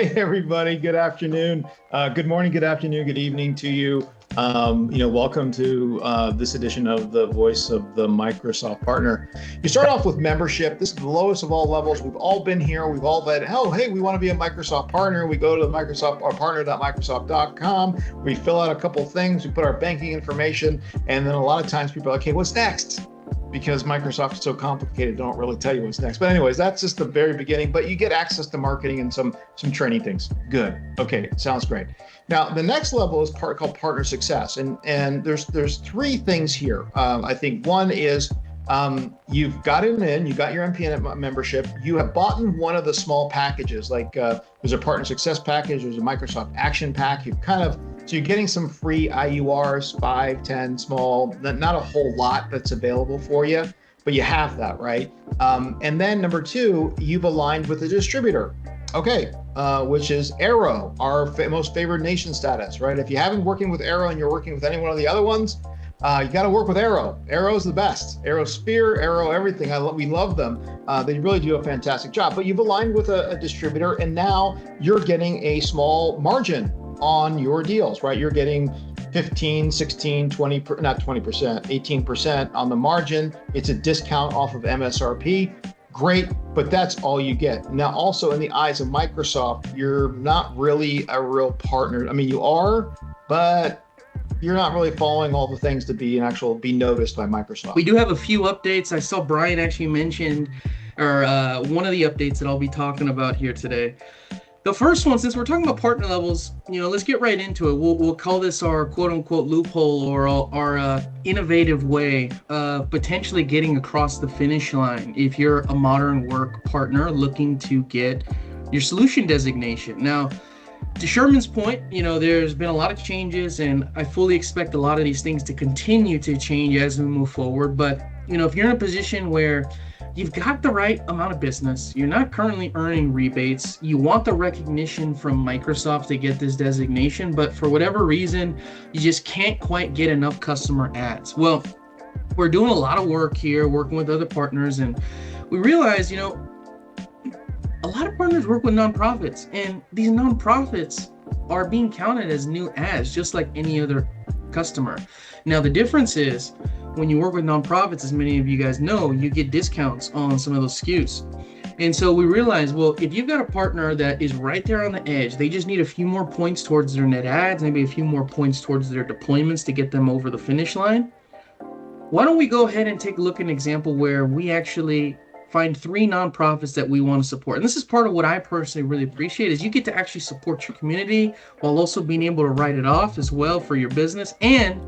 Hey everybody, good afternoon, good morning, good afternoon, good evening to you. Welcome to this edition of the Voice of the Microsoft Partner. You start off with membership. This is the lowest of all levels. We've all been here. We've all been, oh, hey, we want to be a Microsoft partner. We go to the Microsoft or partner.microsoft.com. We fill out a couple things. We put our banking information, and then a lot of times people are like, hey, what's next? Because Microsoft is so complicated, don't really tell you what's next. But anyways, that's just the very beginning, but you get access to marketing and some training things. Good. Okay, sounds great. Now, the next level is called partner success. And there's three things here. I think one is you've gotten in, you got your MPN membership, you have bought in one of the small packages, like there's a partner success package, there's a Microsoft action pack. So you're getting some free IURs, 5, 10, small, not a whole lot that's available for you, but you have that, right? And then number two, you've aligned with a distributor. Okay, which is Arrow, our most favored nation status, right? If you haven't working with Arrow and you're working with any one of the other ones, you got to work with Arrow. Arrow's the best. Arrow Spear, Arrow everything. We love them. They really do a fantastic job. But you've aligned with a distributor, and now you're getting a small margin on your deals, right? You're getting 15, 16, 20, not 20%, 18% on the margin. It's a discount off of MSRP. Great, but that's all you get. Now, also in the eyes of Microsoft, you're not really a real partner. I mean, you are, but you're not really following all the things to be noticed by Microsoft. We do have a few updates. I saw Brian actually mentioned, or one of the updates that I'll be talking about here today. The first one, since we're talking about partner levels, let's get right into it. We'll call this our quote-unquote loophole, or our innovative way of potentially getting across the finish line if you're a modern work partner looking to get your solution designation. Now, to Sherman's point, there's been a lot of changes, and I fully expect a lot of these things to continue to change as we move forward. But, if you're in a position where you've got the right amount of business, you're not currently earning rebates, you want the recognition from Microsoft to get this designation, but for whatever reason, you just can't quite get enough customer ads. Well, we're doing a lot of work here, working with other partners, and we realize, a lot of partners work with nonprofits, and these nonprofits are being counted as new ads, just like any other customer. Now, the difference is when you work with nonprofits, as many of you guys know, you get discounts on some of those SKUs. And so we realize, well, if you've got a partner that is right there on the edge, they just need a few more points towards their net ads, maybe a few more points towards their deployments to get them over the finish line. Why don't we go ahead and take a look at an example where we actually find 3 nonprofits that we want to support. And this is part of what I personally really appreciate, is you get to actually support your community while also being able to write it off as well for your business and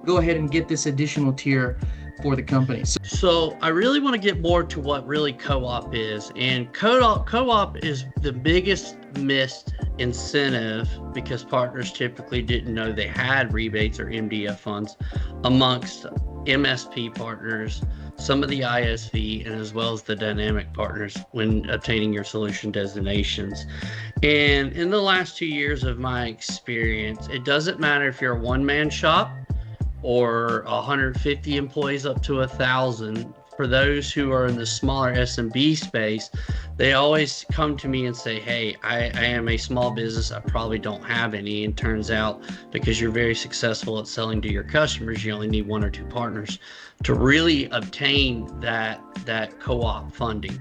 go ahead and get this additional tier for the company. So I really want to get more to what really co-op is. And co-op is the biggest missed incentive because partners typically didn't know they had rebates or MDF funds amongst MSP partners, some of the ISV, and as well as the dynamic partners when obtaining your solution designations. And in the last 2 years of my experience, it doesn't matter if you're a one-man shop or 150 employees up to 1,000. For those who are in the smaller SMB space, they always come to me and say, hey, I am a small business, I probably don't have any. And turns out, because you're very successful at selling to your customers, you only need 1 or 2 partners to really obtain that co-op funding.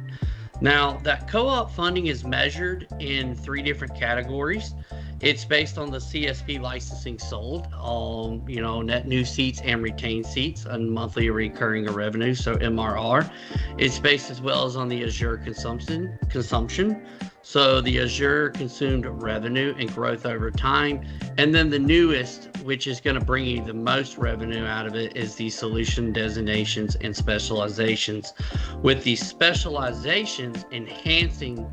Now, that co-op funding is measured in 3 different categories. It's based on the CSP licensing sold, net new seats and retained seats, and monthly recurring revenue, so MRR. It's based as well as on the Azure consumption, so the Azure consumed revenue and growth over time. And then the newest, which is going to bring you the most revenue out of it, is the solution designations and specializations, with the specializations enhancing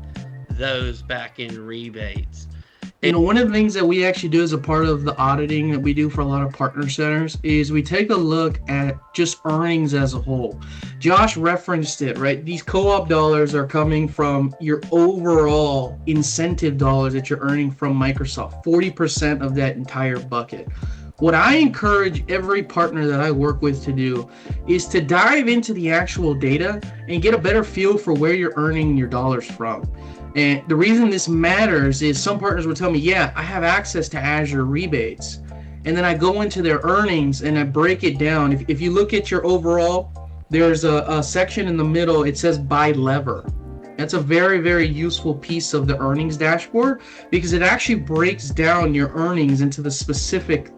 those back-end rebates. One of the things that we actually do as a part of the auditing that we do for a lot of partner centers is we take a look at just earnings as a whole. Josh referenced it, right? These co-op dollars are coming from your overall incentive dollars that you're earning from Microsoft, 40% of that entire bucket. What I encourage every partner that I work with to do is to dive into the actual data and get a better feel for where you're earning your dollars from. And the reason this matters is some partners will tell me, yeah, I have access to Azure rebates. And then I go into their earnings and I break it down. If you look at your overall, there's a section in the middle, it says by lever. That's a very, very useful piece of the earnings dashboard because it actually breaks down your earnings into the specific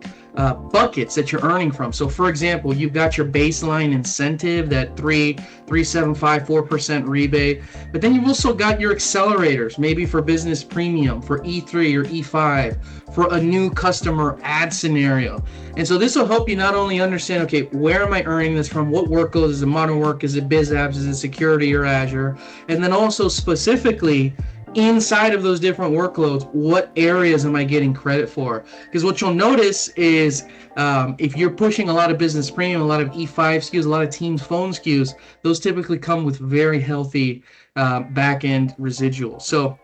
buckets that you're earning from. So for example, you've got your baseline incentive, that 3.754% rebate, but then you've also got your accelerators, maybe for business premium, for E3 or E5, for a new customer ad scenario. And so this will help you not only understand, okay, where am I earning this from? What workloads? Is it modern work? Is it biz apps? Is it security or Azure? And then also specifically, inside of those different workloads, what areas am I getting credit for? Because what you'll notice is if you're pushing a lot of business premium, a lot of E5 SKUs, a lot of Teams phone SKUs, those typically come with very healthy back-end residuals. So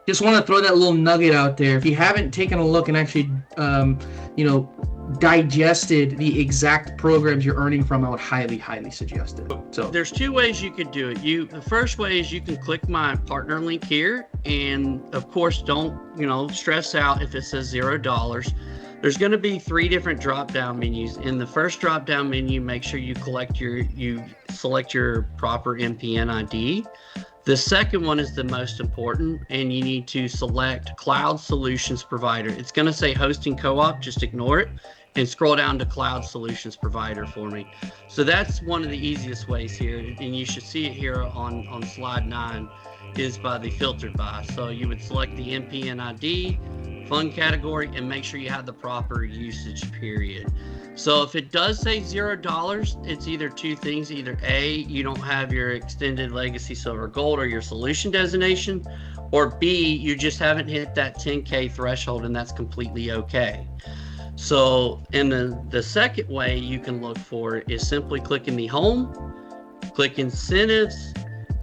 just want to throw that little nugget out there. If you haven't taken a look and actually, digested the exact programs you're earning from, I would highly suggest it. So there's two ways you could do it. The first way is you can click my partner link here, and of course don't stress out if it says $0. There's going to be 3 different drop down menus. In the first drop down menu, make sure you select your proper MPN ID. The second one is the most important, and you need to select Cloud Solutions Provider. It's going to say Hosting Co-op, just ignore it, and scroll down to Cloud Solutions Provider for me. So that's one of the easiest ways here, and you should see it here on slide 9, is by the filtered by. So you would select the MPN ID, fund category, and make sure you have the proper usage period. So if it does say $0, it's either two things. Either A, you don't have your extended legacy silver gold or your solution designation, or B, you just haven't hit that 10K threshold, and that's completely okay. So, and the second way you can look for it is simply clicking the home, click incentives,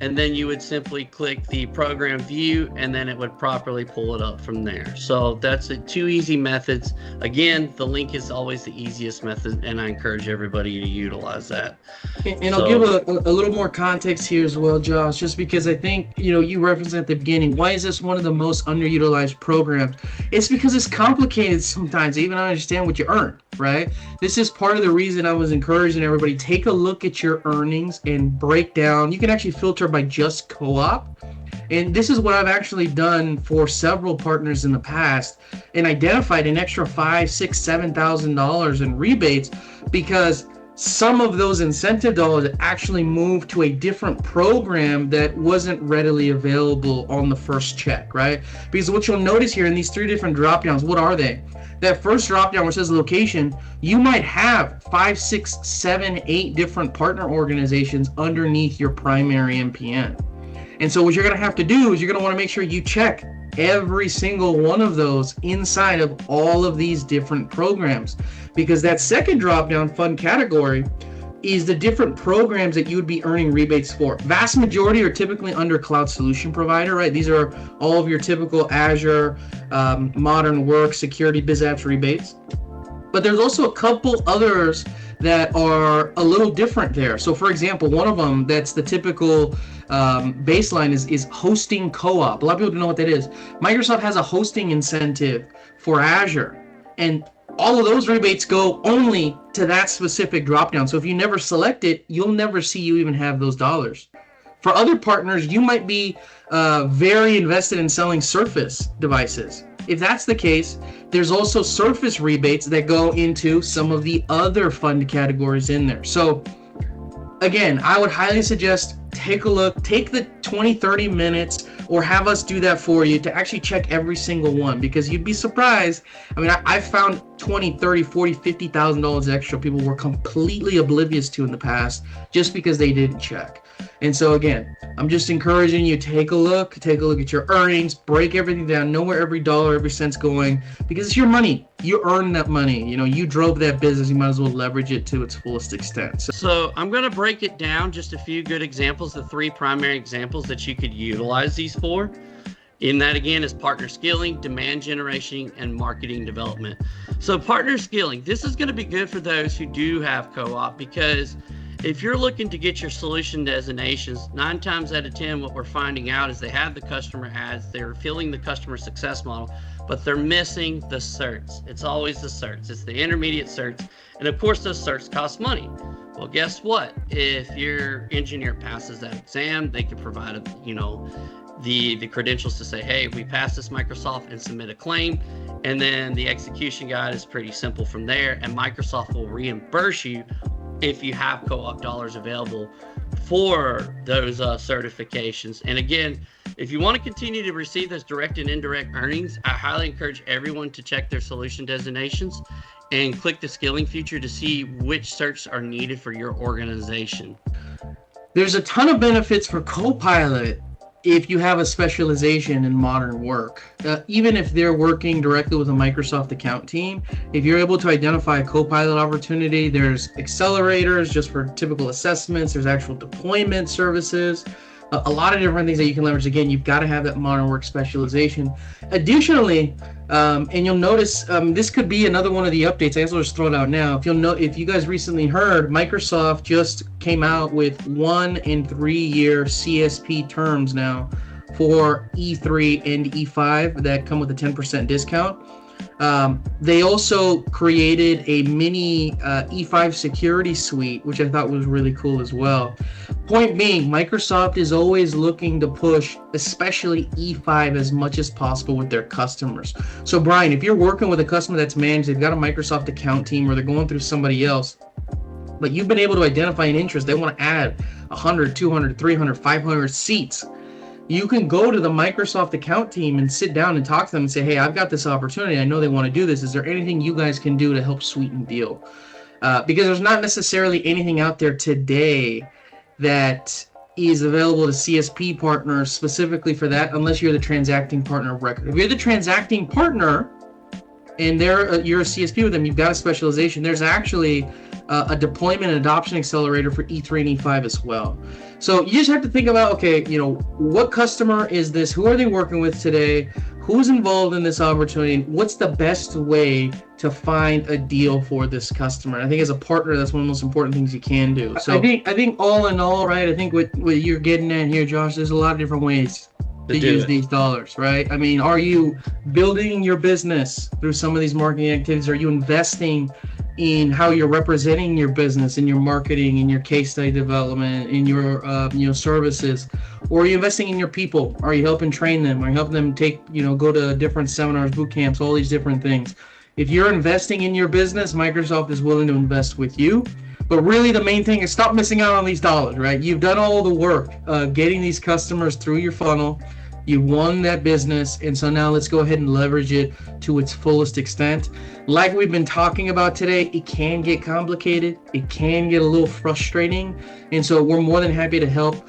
and then you would simply click the program view, and then it would properly pull it up from there. So that's two easy methods. Again, the link is always the easiest method, and I encourage everybody to utilize that. And I'll give a little more context here as well, Josh, just because I think, you referenced at the beginning, why is this one of the most underutilized programs? It's because it's complicated sometimes to even understand what you earn, right? This is part of the reason I was encouraging everybody, take a look at your earnings and break down. You can actually filter by just co-op. And this is what I've actually done for several partners in the past, and identified an extra $5,000, $6,000, $7,000 in rebates because some of those incentive dollars actually moved to a different program that wasn't readily available on the first check, right? Because what you'll notice here in these 3 different drop downs, what are they? That first drop down where it says location, you might have 5, 6, 7, 8 different partner organizations underneath your primary MPN. And so what you're going to have to do is you're going to want to make sure you check every single one of those inside of all of these different programs, because that second drop down fund category is the different programs that you would be earning rebates for. Vast majority are typically under Cloud Solution Provider, right? These are all of your typical Azure, modern work, security, biz apps rebates. But there's also a couple others that are a little different there. So for example, one of them that's the typical baseline is Hosting Co-op. A lot of people don't know what that is. Microsoft has a hosting incentive for Azure, and all of those rebates go only to that specific dropdown. So if you never select it, you'll never see you even have those dollars. For other partners, you might be very invested in selling Surface devices. If that's the case, there's also Surface rebates that go into some of the other fund categories in there. So again, I would highly suggest take a look, take the 20-30 minutes, or have us do that for you to actually check every single one, because you'd be surprised. I mean, I found $20, $30, $40, $50,000 extra people were completely oblivious to in the past just because they didn't check. And so again, I'm just encouraging you, take a look at your earnings, break everything down, know where every dollar, every cent's going, because it's your money. You earned that money. You drove that business. You might as well leverage it to its fullest extent. So I'm going to break it down, just a few good examples, the 3 primary examples that you could utilize these for. In that, again, is partner skilling, demand generation, and marketing development. So partner skilling, this is going to be good for those who do have co-op, because if you're looking to get your solution designations, 9 times out of 10, what we're finding out is they have the customer ads, they're filling the customer success model, but they're missing the certs. It's always the certs. It's the intermediate certs. And of course, those certs cost money. Well, guess what? If your engineer passes that exam, they can provide, the credentials to say, hey, we passed this Microsoft, and submit a claim. And then the execution guide is pretty simple from there. And Microsoft will reimburse you if you have co-op dollars available for those certifications. And again, if you want to continue to receive those direct and indirect earnings, I highly encourage everyone to check their solution designations and click the skilling feature to see which certs are needed for your organization. There's a ton of benefits for Copilot if you have a specialization in modern work. Even if they're working directly with a Microsoft account team, if you're able to identify a Copilot opportunity, there's accelerators just for typical assessments, there's actual deployment services, a lot of different things that you can leverage. Again, you've got to have that modern work specialization. Additionally, and you'll notice this could be another one of the updates. I guess I'll just throw it out now. If you guys recently heard, Microsoft just came out with 1 and 3 year CSP terms now for E3 and E5 that come with a 10% discount. They also created a mini E5 security suite, which I thought was really cool as well. Point being, Microsoft is always looking to push, especially E5, as much as possible with their customers. So Brian, if you're working with a customer that's managed, they've got a Microsoft account team, or they're going through somebody else, but you've been able to identify an interest, they want to add 100, 200, 300, 500 seats. You can go to the Microsoft account team and sit down and talk to them and say, hey, I've got this opportunity. I know they want to do this. Is there anything you guys can do to help sweeten the deal? Because there's not necessarily anything out there today that is available to CSP partners specifically for that, unless you're the transacting partner of record. If you're the transacting partner and you're a CSP with them, you've got a specialization, there's actually a deployment and adoption accelerator for E3 and E5 as well. So you just have to think about, okay, what customer is this? Who are they working with today? Who's involved in this opportunity? What's the best way to find a deal for this customer? And I think as a partner, that's one of the most important things you can do. So I think all in all, right, I think what you're getting at here, Josh, there's a lot of different ways to use these dollars, right? I mean, are you building your business through some of these marketing activities? Are you investing in how you're representing your business, in your marketing, in your case study development, in your services? Or are you investing in your people? Are you helping train them? Are you helping them go to different seminars, boot camps, all these different things? If you're investing in your business, Microsoft is willing to invest with you. But really the main thing is stop missing out on these dollars, right? You've done all the work getting these customers through your funnel. You won that business, and so now let's go ahead and leverage it to its fullest extent. Like we've been talking about today, it can get complicated. It can get a little frustrating, and so we're more than happy to help,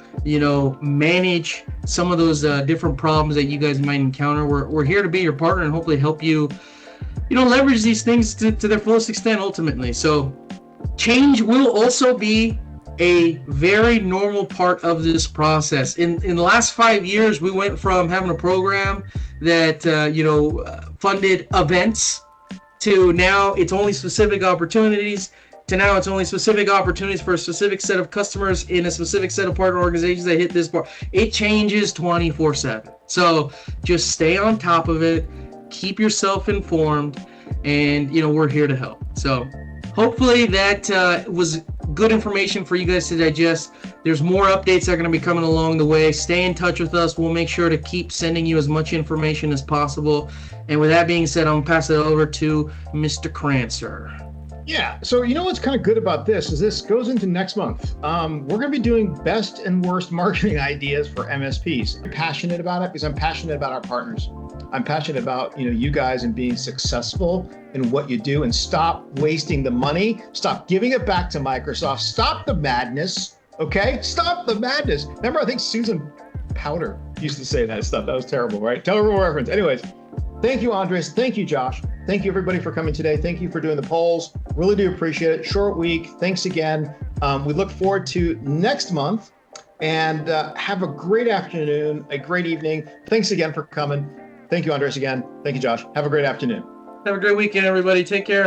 manage some of those different problems that you guys might encounter. We're here to be your partner and hopefully help you, leverage these things to their fullest extent ultimately. So change will also be a very normal part of this process. In the last 5 years, we went from having a program that funded events to now it's only specific opportunities to now it's only specific opportunities for a specific set of customers in a specific set of partner organizations that hit this bar. It changes 24/7. So just stay on top of it, keep yourself informed, and we're here to help. So hopefully that was good information for you guys to digest. There's more updates that are going to be coming along the way. Stay in touch with us. We'll make sure to keep sending you as much information as possible. And with that being said, I'm going to pass it over to Mr. Crancer. Yeah. So what's kind of good about this is this goes into next month. We're going to be doing best and worst marketing ideas for MSPs. I'm passionate about it because I'm passionate about our partners. I'm passionate about you guys and being successful in what you do, and stop wasting the money. Stop giving it back to Microsoft. Stop the madness. Okay? Stop the madness. Remember, I think Susan Powder used to say that stuff. That was terrible, right? Terrible reference. Anyways, thank you, Andres. Thank you, Josh. Thank you, everybody, for coming today. Thank you for doing the polls. Really do appreciate it. Short week. Thanks again. We look forward to next month, and have a great afternoon, a great evening. Thanks again for coming. Thank you, Andres, again. Thank you, Josh. Have a great afternoon. Have a great weekend, everybody. Take care.